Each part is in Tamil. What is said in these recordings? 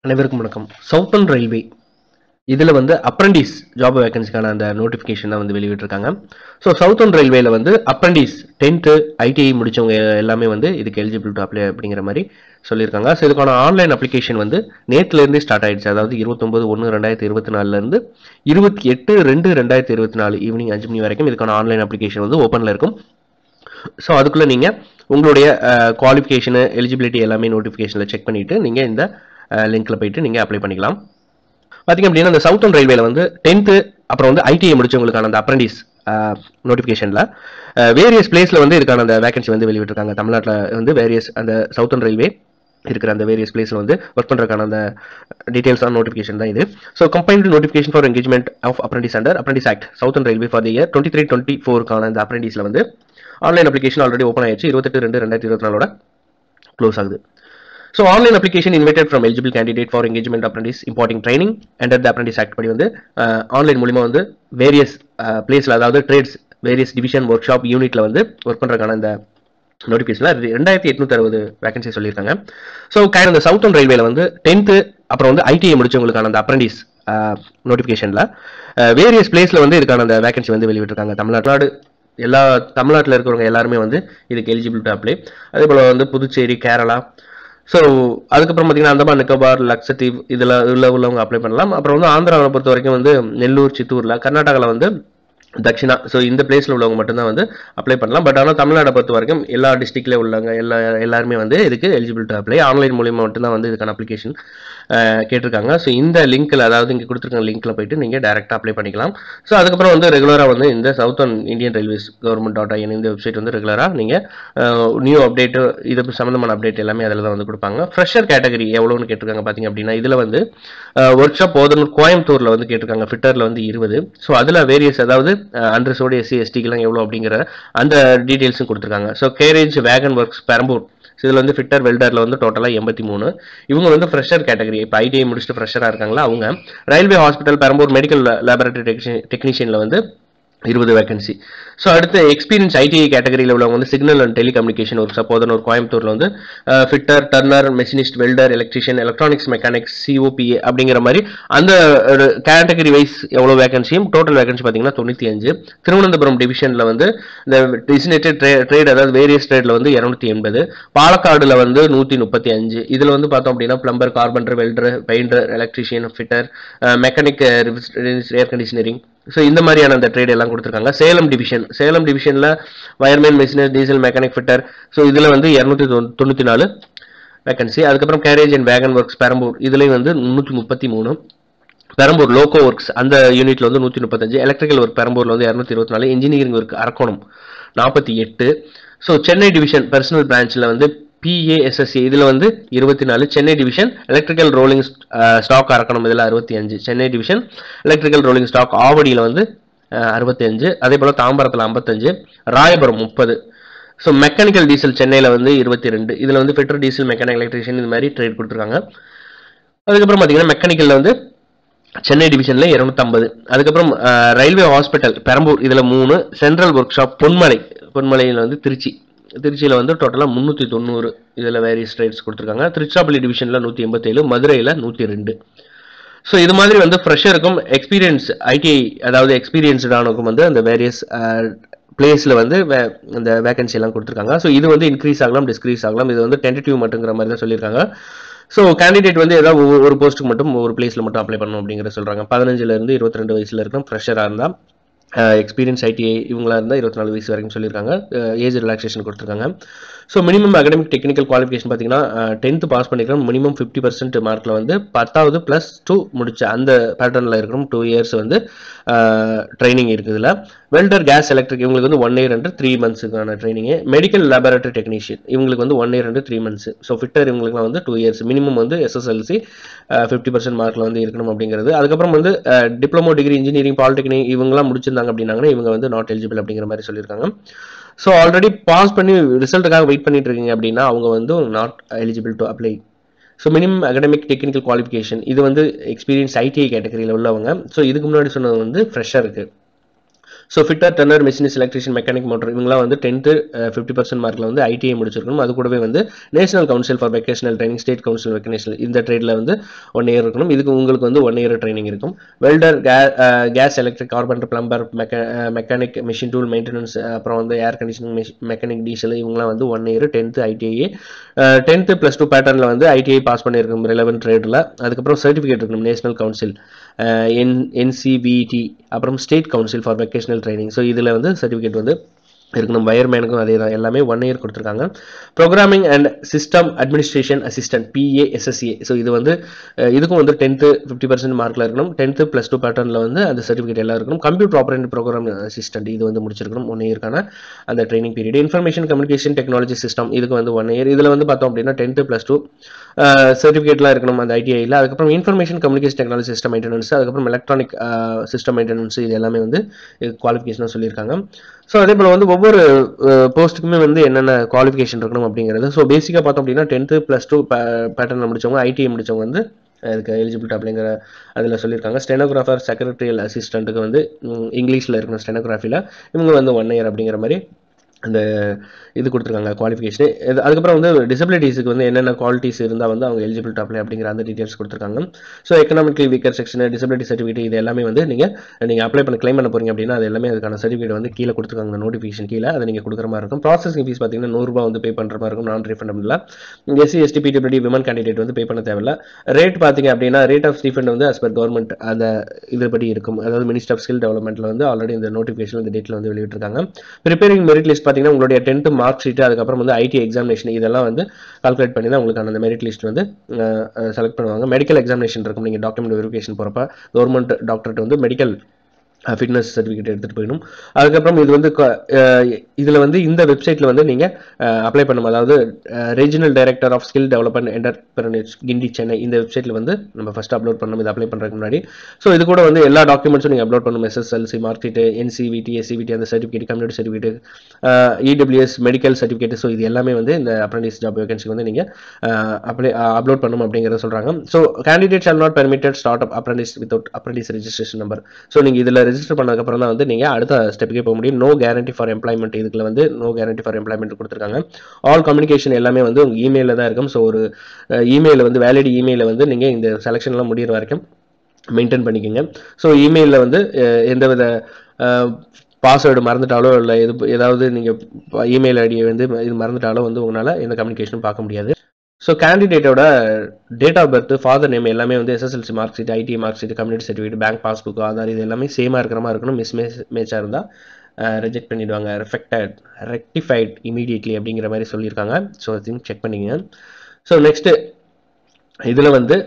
அனைவருக்கும் வணக்கம். சவுத்தர்ன் ரயில்வே இதில் வந்து அப்ரண்டிஸ் ஜாப் வேகன்சிக்கான அந்த நோட்டிஃபிகேஷன் தான் வந்து வெளியிட்டிருக்காங்க. ஸோ சவுத்தர்ன் ரயில்வேல வந்து அப்ரண்டிஸ் 10th ஐடிஐ முடிச்சவங்க எல்லாமே வந்து இதுக்கு எலிஜிபிள் டு அப்ளை அப்படிங்கிற மாதிரி சொல்லியிருக்காங்க. ஸோ இதுக்கான ஆன்லைன் அப்ளிகேஷன் வந்து நேற்றுலேருந்தே ஸ்டார்ட் ஆயிடுச்சு. அதாவது 29/1/2024 28/2/2024 ஈவினிங் 5 மணி வரைக்கும் இதுக்கான ஆன்லைன் அப்ளிகேஷன் வந்து ஓப்பனில் இருக்கும். ஸோ அதுக்குள்ளே நீங்கள் உங்களுடைய குவாலிஃபிகேஷனு எலிஜிபிலிட்டி எல்லாமே நோட்டிஃபிகேஷனில் செக் பண்ணிவிட்டு நீங்கள் இந்த லிங்க்ல போயிட்டு நீங்கள் அப்ளை பண்ணிக்கலாம். பார்த்தீங்க அப்படின்னா இந்த சவுத்தர்ன் ரயில்வேல வந்து 10th அப்புறம் வந்து ஐடிஐ முடிச்சவங்களுக்கான அந்த அப்ரண்டிஸ் நோட்டிஃபிகேஷனில் வேரியஸ் பிளேஸில் வந்து இதுக்கான அந்த வேகன்சி வந்து வெளியிட்டிருக்காங்க. தமிழ்நாட்டில் வந்து வேரியஸ் அந்த சவுத்தர்ன் ரயில்வே இருக்கிற அந்த வேரியஸ் பிளேஸில் வந்து ஒர்க் பண்ணுறதுக்கான அந்த டீடைல்ஸான நோட்டிஃபிகேஷன் தான் இது. So combined notification for engagement of apprentice under apprentice act southern railway for the year 23-24 இந்த அப்ரண்டிஸில் வந்து ஆன்லைன் அப்ளிகேஷன் ஆல்ரெடி ஓப்பன் ஆயிடுச்சு. 28/2/2024 க்ளோஸ் ஆகுது. So online application invited from eligible candidate for engagement apprentice importing training under the Apprentice Act படி வந்து ஆன்லைன் மூலமா வந்து வேரியஸ் பிளேஸ்ல அதாவது trades various division work shop யூனிட்ல வந்து ஒர்க் பண்றதுக்கான இந்த நோட்டிஃபிகேஷன்ல 2860 வேகன்சி சொல்லியிருக்காங்க. ஸோ இந்த சவுத்தர்ன் ரயில்வேல வந்து 10th அப்புறம் வந்து ஐடிஐ முடிச்சவங்களுக்கான அந்த அப்ரண்டிஸ் நோட்டிஃபிகேஷன்ல வேரியஸ் பிளேஸ்ல வந்து இதுக்கான அந்த வேகன்சி வந்து வெளியிட்டிருக்காங்க. தமிழ்நாட்டில் இருக்கிறவங்க எல்லாருமே வந்து இதுக்கு எலிஜிபிள் டு அப்ளை. அதே போல வந்து புதுச்சேரி, கேரளா, ஸோ அதுக்கப்புறம் பார்த்தீங்கன்னா அந்தமான் நிக்கோபார், லக்ஷதீப் இதில் உள்ளவங்க அப்ளை பண்ணலாம். அப்புறம் வந்து ஆந்திராவை பொறுத்த வரைக்கும் வந்து நெல்லூர், சித்தூரில், கர்நாடகாவில் வந்து தட்சிணா, ஸோ இந்த பிளேஸில் உள்ளவங்க மட்டும்தான் வந்து அப்ளை பண்ணலாம். பட் ஆனால் தமிழ்நாடை பொறுத்த வரைக்கும் எல்லா டிஸ்ட்ரிக்ட்லேயே உள்ளவங்க எல்லாருமே வந்து இதுக்கு எலிஜிபிள் டு அப்ளை. ஆன்லைன் மூலியமாக மட்டும்தான் வந்து இதுக்கான அப்ளிகேஷன் கேட்டிருக்காங்க. ஸோ இந்த லிங்க்கில் அதாவது இங்கே கொடுத்துருக்க லிங்க்கில் போயிட்டு நீங்கள் டேரெக்டாக அப்ளை பண்ணிக்கலாம். ஸோ அதுக்கப்புறம் வந்து ரெகுலராக வந்து இந்த சவுத்தர்ன் இந்தியன் ரயில்வேஸ் government.in இந்த வெப்சைட் வந்து ரெகுலராக நீங்கள் நியூ அப்டேட்டு இது சம்மந்தமான அப்டேட் எல்லாமே அதில் தான் வந்து கொடுப்பாங்க. ஃப்ரெஷர் கேட்டகரி எவ்வளோன்னு கேட்டிருக்காங்க. பார்த்தீங்க அப்படின்னா இதில் வந்து ஒர்க் ஷாப் போதனூர் கோயம்புத்தூரில் வந்து கேட்டிருக்காங்க. ஃபிட்டரில் வந்து 20. ஸோ அதில் வேரியஸ் அதாவது அண்டர்சோடு SC STக்கெல்லாம் எவ்வளோ அப்படிங்கிற அந்த டீட்டெயில்ஸும் கொடுத்துருக்காங்க. ஸோ கேரேஜ் வேகன் ஒர்க்ஸ் பெரம்பூர் இதில் வந்து ஃபிட்டர் வெல்டரில் வந்து டோட்டலாக 83. இவங்க வந்து ஃப்ரெஷர் கேட்டகரி, இப்போ ஐடிஐ முடிச்சுட்டு ஃப்ரெஷராக இருக்காங்களா அவங்க. Railway hospital Perambur medical laboratory டெக்னீஷியனில் வந்து 20 வேகன்சி. ஸோ அடுத்து எக்ஸ்பீரியன்ஸ் ஐடிஐ கேட்டகரியில் உள்ளவங்க வந்து சிக்னல் அண்ட் டெலிகம்யூனிகேஷன் ஒர்க் சப்போதன் ஒரு கோயம்புத்தூரில் வந்து fitter, turner, machinist, welder, electrician, electronics mechanics, COPA அப்படிங்கிற மாதிரி அந்த கேட்டகரி வைஸ் எவ்வளோ வேகன்சியும் டோட்டல் வேகன்சி பார்த்தீங்கன்னா 95. திருவனந்தபுரம் டிவிஷனில் வந்து இந்த டிசினேட்டட் ட்ரேட் அதாவது வேரியஸ் ட்ரேடில் வந்து 280. பாலக்காடுல வந்து 135. இதில் வந்து பார்த்தோம் அப்படின்னா plumber, carpenter, welder, painter, electrician, fitter, mechanic, air conditioning, so இந்த மாதிரியான அந்த ட்ரேட் எல்லாம் கொடுத்துருக்காங்க. சேலம் டிவிஷனில் வயர்மேன், மெஷினர், டீசல் மெக்கானிக், ஃபிட்டர், ஸோ இதில் வந்து 294 வேகன்சி. அதுக்கப்புறம் carriage and wagon works Perambur இதுலேயும் வந்து 333. பெரம்பூர் லோகோ ஒர்க்ஸ் அந்த யூனிட்ல வந்து 135. எலக்ட்ரிக்கல் ஒர்க் பெரம்பூர்ல வந்து 224. Engineering work Arakkonam 48. So Chennai division personnel பிரான்ச்சில் வந்து PASSA இதில் வந்து 24. Chennai division electrical rolling stock Arakkonam இதில் 65. Chennai division electrical rolling stock ஆவடியில் வந்து 65. அதே போல் தாம்பரத்தில் 55. ராயபுரம் 30. ஸோ மெக்கானிக்கல் டீசல் சென்னையில் வந்து 22. இதில் வந்து ஃபிட்டர், டீசல், மெக்கானிக், எலக்ட்ரிஷியன் இது மாதிரி ட்ரேட் கொடுத்துருக்காங்க. அதுக்கப்புறம் பார்த்தீங்கன்னா மெக்கானிக்கலில் வந்து சென்னை டிவிஷனில் 250. அதுக்கப்புறம் ரயில்வே ஹாஸ்பிட்டல் பெரம்பூர் இதில் 3. சென்ட்ரல் ஒர்க் ஷாப் பொன்மலையில் வந்து திருச்சியில் வந்து டோட்டலாக 390. இதில் வேரியஸ் ட்ரேட்ஸ் கொடுத்துருக்காங்க. திருச்சிராப்பள்ளி டிவிஷனில் 187. மதுரையில் 102. ஸோ இது மாதிரி வந்து ஃப்ரெஷருக்கும் எக்ஸ்பீரியன்ஸ் ஐடிஐ அதாவது எக்ஸ்பீரியன்ஸ்டானுக்கும் வந்து அந்த வேரியஸ் பிளேஸில் வந்து இந்த வேகன்சி எல்லாம் கொடுத்துருக்காங்க. ஸோ இது வந்து இன்க்ரீஸ் ஆகலாம், டிஸ்க்ரீஸ் ஆகலாம். இது வந்து டென்டேட்டிவ் மட்டுங்கிற மாதிரி தான் சொல்லியிருக்காங்க. ஸோ கேண்டிடேட் வந்து ஏதாவது ஒரு போஸ்ட்டுக்கு மட்டும் ஒரு பிளேஸில் மட்டும் அப்ளை பண்ணணும் அப்படிங்கிற சொல்கிறாங்க. 15 to 22 வயசில் இருக்கும் ஃப்ரெஷராக இருந்தால். எக்ஸ்பீரியன்ஸ் ஐடிஐ இவங்களா இருந்தால் 24 வயசு வரைக்கும் சொல்லியிருக்காங்க. ஏஜ் ரிலாக்ஸேஷன் கொடுத்துருக்காங்க. So minimum academic technical qualification பார்த்தீங்கன்னா 10th பாஸ் பண்ணிக்கிறோம். மினிமம் 50% மார்க்கில் வந்து 10th +2 முடிச்ச அந்த பேட்டர்னில் இருக்கணும். 2 years வந்து ட்ரைனிங் இருக்குதுல. வெல்டர், கேஸ், எலக்ட்ரிக் இவங்களுக்கு வந்து 1 year and 3 monthsக்கான ட்ரைனிங்கு. மெடிக்கல் லேபரேட்டரி டெக்னீஷியன் இவங்களுக்கு வந்து 1 year and 3 months. So fitter இவங்களுக்குலாம் வந்து 2 years. மினிமம் வந்து SSLC 50% மார்க்கில் வந்து இருக்கணும் அப்படிங்கிறது. அதுக்கப்புறம் வந்து டிப்ளமோ டிகிரி இன்ஜினியரிங், பாலிடெக்னிக் இவங்கலாம் முடிச்சிருந்தாங்க அப்படின்னாங்கன்னா இவங்க வந்து நாட் எலிஜிபிள் அப்படிங்கிற மாதிரி சொல்லியிருக்காங்க. ஸோ ஆல்ரெடி பாஸ் பண்ணி ரிசல்ட்டுக்காக வெயிட் பண்ணிட்டு இருக்கீங்க அப்படின்னா அவங்க வந்து not eligible to apply. So minimum academic technical qualification இது வந்து எக்ஸ்பீரியன்ஸ் ஐடிஐ கேட்டகரியில் உள்ளவங்க. ஸோ இதுக்கு முன்னாடி சொன்னது வந்து ஃப்ரெஷருக்கு. So fitter, turner, machinist, electrician, mechanic, motor இவங்களாம் வந்து 10th 50% மார்க்கில் வந்து ஐடிஐ முடிச்சிருக்கணும். அது கூடவே வந்து national council for vocational training, state council vocational இந்த ட்ரேடில் வந்து 1 இயர் இருக்கணும். இதுக்கு உங்களுக்கு வந்து 1 இயர் ட்ரைனிங் இருக்கும். Welder, gas, electric, carpenter, plumber, mechanic, machine tool maintenance, அப்புறம் வந்து ஏர் கண்டிஷனிங், மெக்கானிக், டீசல் இவங்களாம் வந்து 1 இயர் 10th ஐடிஐ. 10th +2 பேட்டர்னில் வந்து ஐடிஐ பாஸ் பண்ணியிருக்கணும் ரிலவென்ட் ட்ரேடில். அதுக்கப்புறம் சர்டிஃபிகேட் இருக்கணும் நேஷனல் கவுன்சில், NCVT, அப்புறம் state council for vocational training. So இதில் வந்து சர்டிஃபிகேட் வந்து இருக்கணும். வயர்மேனுக்கும் அதே தான், எல்லாமே 1 இயர் கொடுத்துருக்காங்க. Programming and system administration assistant, PASSA. So இது வந்து இதுக்கும் வந்து 10th 50% மார்க்கில் இருக்கணும். 10th +2 பேட்டர்னில் வந்து அந்த சர்டிஃபிகேட் எல்லாம் இருக்கணும். கம்ப்யூட்டர் ஆப்ரேட்டர் ப்ரோக்ராம் அசிஸ்டன்ட் இது வந்து முடிச்சிருக்கணும் 1 இயர்க்கான அந்த training period. Information communication technology system இதுக்கு வந்து 1 இயர். இதில் வந்து பார்த்தோம் அப்படின்னா 10th +2 சர்டிஃபிகேட்லாம் இருக்கணும் அந்த ஐடிஐயில். அதுக்கப்புறம் information communication technology system maintenance, அதுக்கப்புறம் எலக்ட்ரானிக் சிஸ்டம் மெயின்டெனன்ஸ் இது எல்லாமே வந்து குவாலிஃபிகேஷனாக சொல்லியிருக்காங்க. ஸோ அதே போல் வந்து ஒவ்வொரு போஸ்ட்டுக்குமே வந்து என்னென்ன குவாலிஃபிகேஷன் இருக்கணும் அப்படிங்கிறது. ஸோ பேசிக்காக பார்த்தோம் அப்படின்னா 10th +2 பேட்டர்னில் முடிச்சவங்க, ஐடிஐ முடிச்சவங்க வந்து அதுக்கு எலிஜிபிலிட்டி அப்படிங்கிற அதில் சொல்லியிருக்காங்க. ஸ்டெனோகிராஃபர், செக்ரட்டரியல் அசிஸ்டண்ட்டுக்கு வந்து இங்கிலீஷில் இருக்கணும் ஸ்டெனோகிராஃபியில். இவங்க வந்து 1 இயர் அப்படிங்கிற மாதிரி அந்த இது கொடுத்துருக்காங்க குவாலிஃபிகேஷன். அதுக்கப்புறம் வந்து டிசபிலிட்டிஸுக்கு வந்து என்னென்ன குவாலிட்டிஸ் இருந்தால் வந்து அவங்க எலிஜிபிள் டு அப்ளை அப்படிங்கிற அந்த டீட்டெயில்ஸ் கொடுத்துருக்காங்க. So economically weaker section, disability certificate இது எல்லாமே வந்து நீங்கள் அப்ளை பண்ண கிளைம் பண்ண போறீங்க அப்படின்னா அது எல்லாமே அதுக்கான சர்டிஃபிகேட் வந்து கீழே கொடுத்துருக்காங்க நோட்டிஃபிகேஷன் கீழே. அதை நீங்கள் கொடுக்குற மாதிரி இருக்கும். ப்ராசஸிங் ஃபீஸ் பார்த்தீங்கன்னா 100 ரூபா வந்து பே பண்ணுற மாதிரி இருக்கும், நான் refundable. SC ST PWD women candidate வந்து பே பண்ண தேவையில்ல. ரேட் பார்த்தீங்க அப்படின்னா ரேட் ஆஃப் ஸ்டீஃபண்ட் வந்து as per கவர்மெண்ட் அந்த இதுபடி இருக்கும். அதாவது மினிஸ்டர் ஆஃப் ஸ்கில் டெவலப்மெண்ட்டில் வந்து ஆல்ரெடி இந்த நோட்டிஃபிகேஷன் இந்த டேட்டில் வந்து வெளியிட்டிருக்காங்க. ப்ரிப்பேரிங் மெரிட் லிஸ்ட் பார்த்தீங்கன்னா உங்களுடைய 10th மார்க் ஷீட், அதுக்கப்புறம் வந்து ஐடி எக்ஸாமினேஷன் இதெல்லாம் வந்து கால்குலேட் பண்ணி தான் உங்களுக்கான அந்த மெரிட் லிஸ்ட் வந்து செலக்ட் பண்ணுவாங்க. மெடிக்கல் எக்ஸாமினேஷன் இருக்கும். நீங்கள் டாக்குமெண்ட் வெரிஃபிகேஷன் போகிறப்ப கவர்மெண்ட் டாக்டர்கிட்ட வந்து மெடிக்கல் ஃபிட்னஸ் சர்டிஃபிகேட் எடுத்துகிட்டு போயிடும். அதுக்கப்புறம் இது வந்து இதில் வந்து இந்த வெப்சைட்டில் வந்து நீங்கள் அப்ளை பண்ணணும். அதாவது regional director of skill development entrepreneurs Guindy Chennai இந்த வெப்சைட்டில் வந்து நம்ம ஃபஸ்ட் அப்லோட் பண்ணணும் இது அப்ளை பண்ணுறதுக்கு முன்னாடி. ஸோ இது கூட வந்து எல்லா டாக்குமெண்ட்ஸும் நீங்கள் அப்லோட் பண்ணணும். SSLC mark sheet, NCVT, SCVT அந்த certificate, community certificate, EWS medical certificate. So இது எல்லாமே வந்து இந்த அப்ரண்டிஸ் ஜாப் வேகன்சிக்கு வந்து நீங்கள் அப்லோட் பண்ணணும் அப்படிங்கிறத சொல்கிறாங்க. So candidate shawl not permitted start up apprentice without apprentice registration number. So நீங்கள் இதில் ரெஜிஸ்டர் பண்ணதுக்கப்புறம் தான் வந்து நீங்கள் அடுத்த ஸ்டெப்புக்கே போக முடியும். நோ கேரண்டி ஃபார் எம்ப்ளாய்மெண்ட், இதுக்குள்ள வந்து நோ கேரண்டி ஃபார் எம்ப்ளாய்மெண்ட் கொடுத்துருக்காங்க. ஆல் கம்யூனிகேஷன் எல்லாமே வந்து உங்கள் இமெயிலில் தான் இருக்கும். ஸோ ஒரு இமெயிலில் வந்து வேலிட் இமெயிலில் வந்து நீங்கள் இந்த செலெக்ஷன்லாம் முடிகிற வரைக்கும் மெயின்டைன் பண்ணிக்கோங்க. ஸோ இமெயிலில் வந்து எந்தவித பாஸ்வேர்டு மறந்துட்டாலோ இல்லை ஏதாவது நீங்கள் இமெயில் ஐடியை வந்து இது மறந்துட்டாலோ வந்து உங்களால் எந்த கம்யூனிகேஷனும் பார்க்க முடியாது. ஸோ கேண்டிடேட்டோட date of birth, father name எல்லாமே வந்து SSLC mark sheet, ID mark sheet, community certificate, bank passbook, Aadhaar இது எல்லாமே சேமாக இருக்கிற மாதிரி இருக்கணும். மேட்சாக இருந்தால் ரிஜெக்ட் பண்ணிவிடுவாங்க. ரெக்டிஃபைட் இமீடியட்லி அப்படிங்கிற மாதிரி சொல்லியிருக்காங்க. ஸோ அதையும் செக் பண்ணிங்க. ஸோ நெக்ஸ்ட்டு இதில் வந்து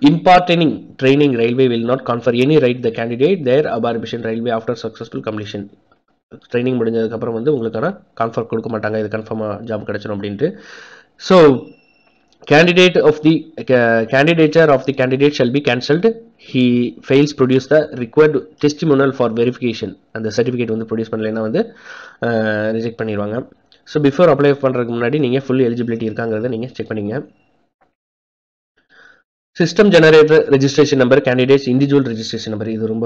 imparting training railway will not confer any right the candidate their abortion railway after successful completion. Training முடிஞ்சதுக்கப்புறம் வந்து உங்களுக்கான கான்ஃபர் கொடுக்க மாட்டாங்க, இது கன்ஃபார்மாக ஜாப் கிடைச்சிடும் அப்படின்ட்டு. So candidature of the candidate shall be cancelled. He fails produce the required testimonial for verification. அந்த சர்டிஃபிகேட் வந்து ப்ரொடியூஸ் பண்ணலைன்னா வந்து ரிஜெக்ட் பண்ணிடுவாங்க. ஸோ பிஃபோர் அப்ளை பண்ணுறதுக்கு முன்னாடி நீங்கள் ஃபுல் எலிஜிபிலிட்டி இருக்காங்கிறத நீங்கள் செக் பண்ணிங்க. System generator registration number, candidates individual registration number இது ரொம்ப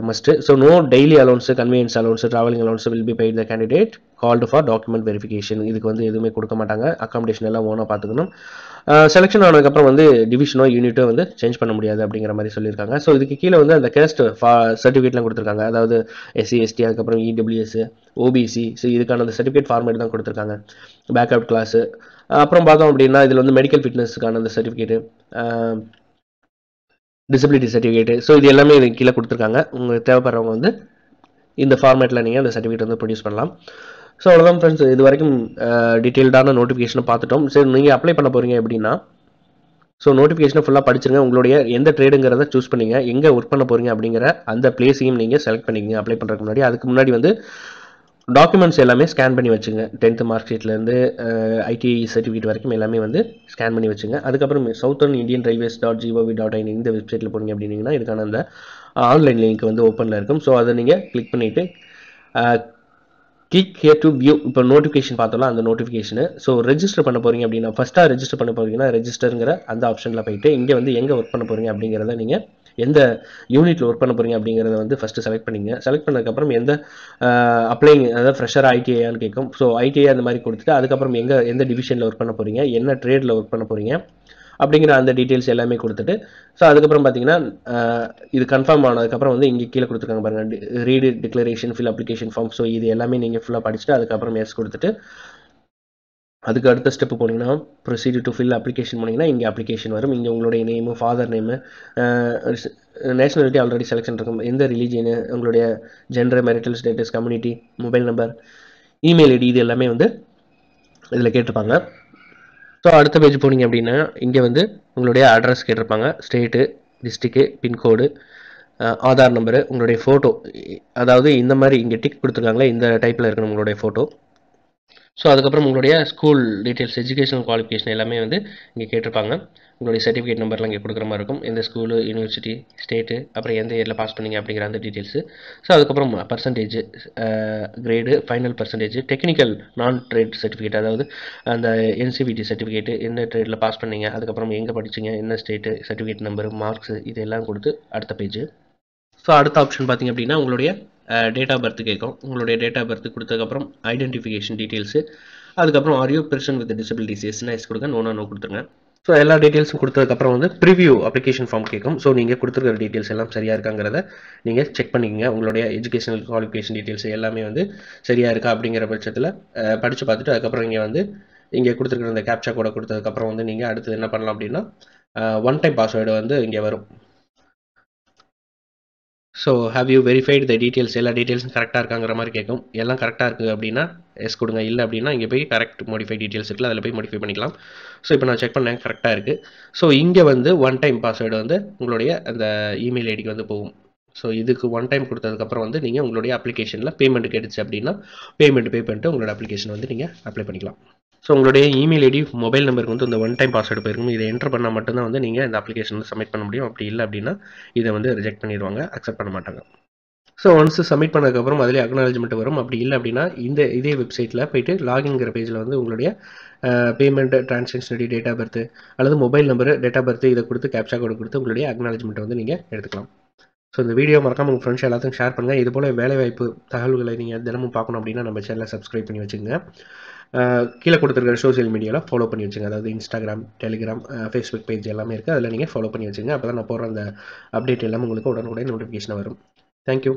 must. So no daily allowance, convenience allowance, travelling allowance will be paid the candidate called for document verification. இதுக்கு வந்து எதுவுமே கொடுக்க மாட்டாங்க. அக்காமடேஷன் எல்லாம் ஓனாக பார்த்துக்கணும். செலெக்ஷன் ஆனதுக்கப்புறம் வந்து டிவிஷனோ யூனிட்டோ வந்து சேஞ்ச் பண்ண முடியாது அப்படிங்கிற மாதிரி சொல்லியிருக்காங்க. ஸோ இதுக்கு கீழே வந்து அந்த கேஸ்ட் சர்டிஃபிகேட்லாம் கொடுத்துருக்காங்க. அதாவது SC ST அதுக்கப்புறம் EWS OBC. ஸோ இதுக்கான அந்த சர்டிஃபிகேட் ஃபார்மேட் தான் கொடுத்துருக்காங்க. பேக்அவுட் கிளாஸு, அப்புறம் பார்த்தோம் அப்படின்னா இதில் வந்து மெடிக்கல் ஃபிட்னஸ்க்கான அந்த சர்டிஃபிகேட்டு, டிசபிலிட்டி சர்டிஃபிகேட்டு. ஸோ இது எல்லாமே இது கீழே கொடுத்துருக்காங்க. உங்களுக்கு தேவைப்படுறவங்க வந்து இந்த ஃபார்மேட்டில் நீங்கள் அந்த சர்டிஃபிகேட் வந்து ப்ரொடியூஸ் பண்ணலாம். ஸோ அவ்வளோதான் ஃப்ரெண்ட்ஸ், இது வரைக்கும் டீட்டெயில்டான நோட்டிஃபிகேஷனை பார்த்துட்டோம். சரி, நீங்கள் அப்ளை பண்ண போகிறீங்க எப்படின்னா, ஸோ நோட்டிஃபிகேஷனை ஃபுல்லாக படிச்சுங்க. உங்களுடைய எந்த ட்ரேடுங்கிறத சூஸ் பண்ணிங்க, எங்கே ஒர்க் பண்ண போகிறீங்க அப்படிங்கிற அந்த பிளேஸையும் நீங்கள் செலக்ட் பண்ணிக்கங்க அப்ளை பண்ணுறதுக்கு முன்னாடி. அதுக்கு முன்னாடி வந்து டாக்குமெண்ட்ஸ் எல்லாமே ஸ்கேன் பண்ணி வச்சுங்க. 10th மார்க் ஷீட்லேருந்து ITI சர்டிஃபிகேட் வரைக்கும் எல்லாமே வந்து ஸ்கேன் பண்ணி வச்சுங்க. அதுக்கப்புறம் southern.indian.railways.gov.in இந்த வெப்சைட்டில் போனீங்க அப்படின்னீங்கன்னா இதுக்கான அந்த ஆன்லைன் லிங்க் வந்து ஓப்பனில் இருக்கும். ஸோ அதை நீங்கள் கிளிக் பண்ணிவிட்டு கிளிக் ஹியர் டு வியூ. இப்போ நோட்டிஃபிகேஷன் பார்த்தோம்னா அந்த நோட்டிஃபிகேஷனு. ஸோ ரெஜிஸ்டர் பண்ண போகிறீங்க அப்படின்னா ஃபஸ்ட்டாக ரெஜிஸ்டர் பண்ண போகிறீங்கன்னா ரெஜிஸ்டருங்கிற அந்த ஆப்ஷனில் போயிட்டு இங்கே வந்து எங்கே ஒர்க் பண்ண போகிறீங்க அப்படிங்கிறத நீங்கள் எந்த யூனிட்டில் ஒர்க் பண்ண போகிறீங்க அப்படிங்கிறத வந்து ஃபஸ்ட்டு செலக்ட் பண்ணிங்க. செலக்ட் பண்ணதுக்கப்புறம் எந்த அப்ளைங், அதாவது ஃப்ரெஷர் ஐடிஐன்னு கேட்கும். ஸோ ஐடிஐ அந்த மாதிரி கொடுத்துட்டு அதுக்கப்புறம் எந்த டிவிஷனில் ஒர்க் பண்ண போகிறீங்க, என்ன ட்ரேடில் ஒர்க் பண்ண போகிறீங்க அப்படிங்கிற அந்த டீட்டெயில்ஸ் எல்லாமே கொடுத்துட்டு, ஸோ அதுக்கப்புறம் பார்த்தீங்கன்னா இது கன்ஃபார்ம் ஆனதுக்கப்புறம் வந்து இங்கே கீழே கொடுத்துருக்காங்க பாருங்கள், read declaration fill application form. So இது எல்லாமே நீங்கள் ஃபுல்லாக படிச்சுட்டு அதுக்கப்புறம் எஸ் கொடுத்துட்டு அதுக்கு அடுத்த ஸ்டெப்பு போனீங்கன்னா ப்ரொசீஜர் டு ஃபில் அப்ளிகேஷன் போனீங்கன்னா இங்கே அப்ளிகேஷன் வரும். இங்கே உங்களுடைய name, father name, nationality already selection இருக்கும், எந்த ரிலீஜியனு, உங்களுடைய gender, marital status, community, mobile number, email ID, இது எல்லாமே வந்து இதில் கேட்டிருப்பாங்க. ஸோ அடுத்த பேஜ் போனீங்க அப்படின்னா இங்கே வந்து உங்களுடைய அட்ரஸ் கேட்டிருப்பாங்க, state, district, pincode, Aadhaar number, உங்களுடைய ஃபோட்டோ, அதாவது இந்த மாதிரி இங்கே டிக் கொடுத்துருக்காங்களே இந்த டைப்பில் இருக்கணும் உங்களுடைய ஃபோட்டோ. ஸோ அதுக்கப்புறம் உங்களுடைய ஸ்கூல் டீட்டெயில்ஸ், எஜுகேஷனல் குவாலிஃபிகேஷன் எல்லாமே வந்து இங்கே கேட்டிருப்பாங்க. உங்களுடைய சர்டிஃபிகேட் நம்பர்லாம் இங்கே கொடுக்குற மாதிரி இருக்கும், எந்த ஸ்கூலு, யூனிவர்சிட்டி, ஸ்டேட்டு, அப்புறம் எந்த இயரில் பாஸ் பண்ணீங்க அப்படிங்கிற அந்த டீட்டெயில்ஸு. ஸோ அதுக்கப்புறம் percentage, grade, final percentage, technical நான் ட்ரேட் சர்டிஃபிகேட், அதாவது அந்த என்சிவிடி சர்டிஃபிகேட்டு, எந்த ட்ரேடில் பாஸ் பண்ணீங்க, அதுக்கப்புறம் எங்கே படிச்சிங்க, என்ன ஸ்டேட்டு, சர்டிஃபிகேட் நம்பரு, மார்க்ஸு, இதெல்லாம் கொடுத்து அடுத்த பேஜ். ஸோ அடுத்த ஆப்ஷன் பார்த்திங்க அப்படின்னா உங்களுடைய டேட் ஆஃப் பர்த் கேட்கும். உங்களுடைய டேட் ஆஃப் பர்த் கொடுத்ததுக்கப்புறம் ஐடென்டிஃபிகேஷன் டீட்டெயில்ஸு, அதுக்கப்புறம் are you person with disabilities, எஸ்னா எஸ் கொடுங்க, நோனா நோ கொடுத்துருங்க. ஸோ எல்லா டீட்டெயில்ஸும் கொடுத்ததுக்கப்புறம் வந்து ப்ரிவியூ அப்ளிகேஷன் ஃபார்ம் கேட்கும். ஸோ நீங்கள் கொடுத்துருக்கிற டீட்டெயில்ஸ் எல்லாம் சரியாக இருக்காங்கிறத நீங்கள் செக் பண்ணிக்கங்க. உங்களுடைய எஜுகேஷனல் குவாலிஃபிகேஷன் டீட்டெயில்ஸ் எல்லாமே வந்து சரியாக இருக்கா அப்படிங்கிற பட்சத்தில் படித்து பார்த்துட்டு அதுக்கப்புறம் இங்கே கொடுத்துருக்குற இந்த கேப்சா கோடை கொடுத்ததுக்கப்புறம் வந்து நீங்கள் அடுத்து என்ன பண்ணலாம் அப்படின்னா ஒன் டைம் பாஸ்வேர்டு வந்து இங்கே வரும். So have you verified the details, எல்லா டீட்டெயில்ஸும் கரெக்டாக இருக்காங்கிற மாதிரி கேட்கும். எல்லாம் கரெக்டாக இருக்குது அப்படின்னா எஸ் கொடுங்க, இல்லை அப்படின்னா இங்கே போய் கரெக்ட் மோடிஃபை டீட்டெயில்ஸ் இருக்குல்ல, அதில் போய் மோடிஃபை பண்ணிக்கலாம். ஸோ இப்போ நான் செக் பண்ணேன், கரெக்டாக இருக்குது. ஸோ இங்கே வந்து ஒன் டைம் பாஸ்வேர்டு வந்து உங்களுடைய அந்த இமெயில் ஐடிக்கு வந்து போகும். ஸோ இதுக்கு ஒன் டைம் கொடுத்ததுக்கப்புறம் வந்து நீங்கள் உங்களுடைய அப்ளிகேஷனில் பேமெண்ட் கேட்டுச்சு அப்படின்னா பேமெண்ட் பே பண்ணிட்டு உங்களோட அப்ளிகேஷன் வந்து நீங்கள் அப்ளை பண்ணிக்கலாம். ஸோ உங்களுடைய இமெயில் ஐடி, மொபைல் நம்பருக்கு வந்து இந்த ஒன் டைம் பாஸ்வேர்டு போயிருக்கும். இதை என்டர் பண்ணால் மட்டும்தான் வந்து நீங்கள் இந்த அப்ளிகேஷன் வந்து சப்மிட் பண்ண முடியும். அப்படி இல்லை அப்படின்னா இதை வந்து ரிஜெக்ட் பண்ணிடுவாங்க, அக்செப்ட் பண்ண மாட்டாங்க. ஸோ ஒன்ஸ் சப்மிட் பண்ணதுக்கப்புறம் அதிலே அக்னாலஜ்மெண்ட் வரும். அப்படி இல்லை அப்படின்னா இதே வெப்சைட்டில் போயிட்டு லாகின்ங்கிற பேஜில் வந்து உங்களுடைய payment, transaction ID, date of birth அல்லது mobile number, date of birth இதை கொடுத்து கேப்சா கோடு கொடுத்து உங்களுடைய அக்னாலஜ்மெண்ட்டை வந்து நீங்கள் எடுத்துக்கலாம். ஸோ இந்த வீடியோ மறக்காம உங்கள் ஃப்ரெண்ட்ஸ் எல்லாத்துக்கும் ஷேர் பண்ணுங்கள். இது போல் வேலைவாய்ப்பு தகவல்களை நீங்கள் தினமும் பார்க்கணும் அப்படின்னா நம்ம சேனலை சப்ஸ்கிரைப் பண்ணி வச்சுக்கோங்க. கீழே கொடுத்துருக்கிற சோஷியல் மீடியாவில் ஃபாலோ பண்ணி வச்சுங்க, அதாவது இன்ஸ்டாகிராம், டெலிகிராம், ஃபேஸ்புக் பேஜ் எல்லாமே இருக்குது, அதில் நீங்கள் ஃபாலோ பண்ணி வச்சுங்க. அப்போ தான் நான் போடுற அந்த அப்டேட் எல்லாமே உங்களுக்கு உடனுக்குடன் நோட்டிஃபிகேஷன் வரும். தேங்க்யூ.